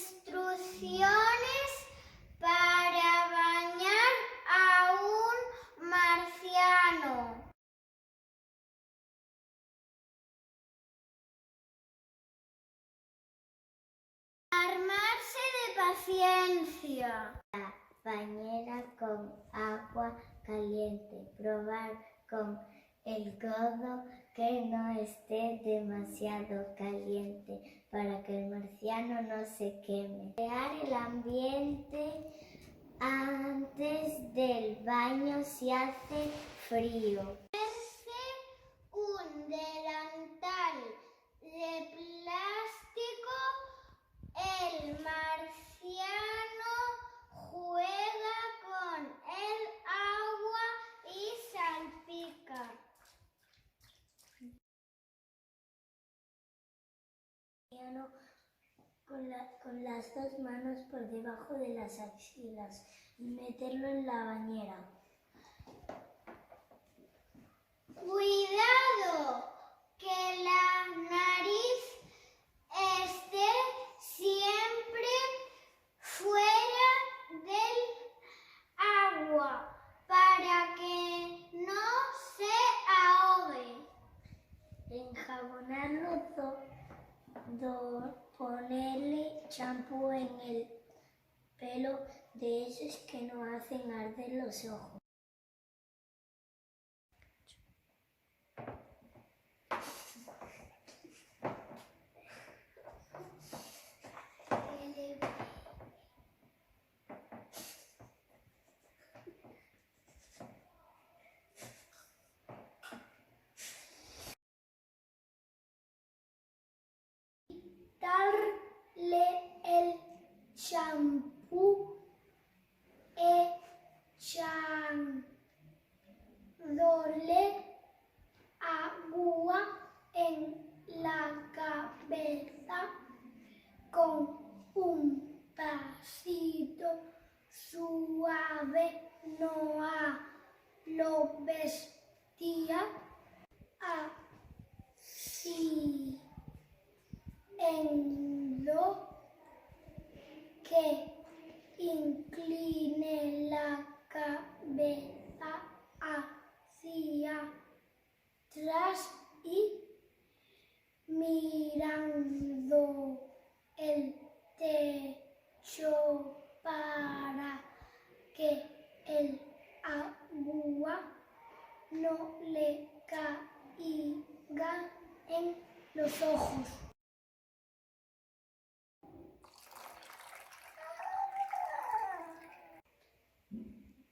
instrucciones para bañar a un marciano. Armarse de paciencia. La bañera con agua caliente. Probar con el codo que no esté demasiado caliente para que el marciano no se queme. Crear el ambiente antes del baño si hace frío. Ponerse un delantal de plástico. El marciano juega con el agua y salpica. Con las dos manos por debajo de las axilas y meterlo en la bañera. Cuidado, que la nariz esté siempre fuera del agua para que no se ahogue. Enjabonarlo ponerle champú en el pelo de esos que no hacen arder los ojos. Darle el champú, echándole agua en la cabeza con un pasito suave, no lo vestía así. En lo que incline la cabeza hacia atrás y mirando el techo para que el agua no le caiga en los ojos.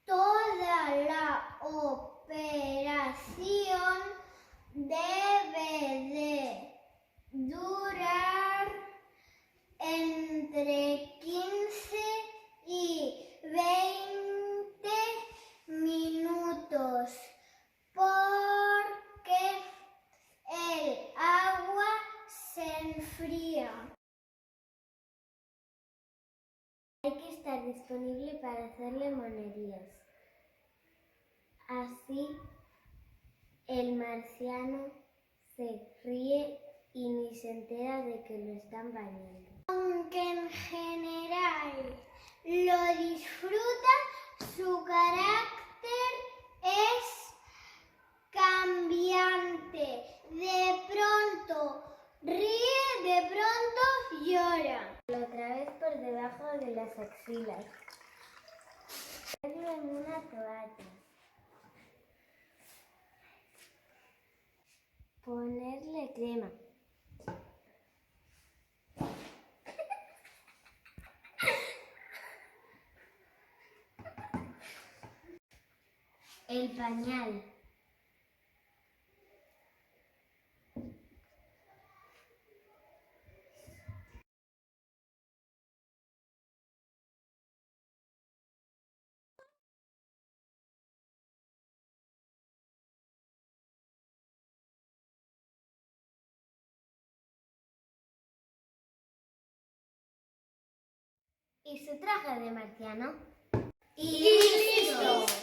Toda la operación debe de durar entre 15 y 20 minutos porque el agua se enfría. Hay que estar disponible para hacerle monerías. Así el marciano se ríe y ni se entera de que lo están bañando. Aunque en general lo disfruta, su carácter es cambiante. De pronto ríe, de pronto llora. Otra vez por debajo de las axilas. Ponerlo en una toalla. Ponerle crema. El pañal. Y su traje de marciano. Y listo.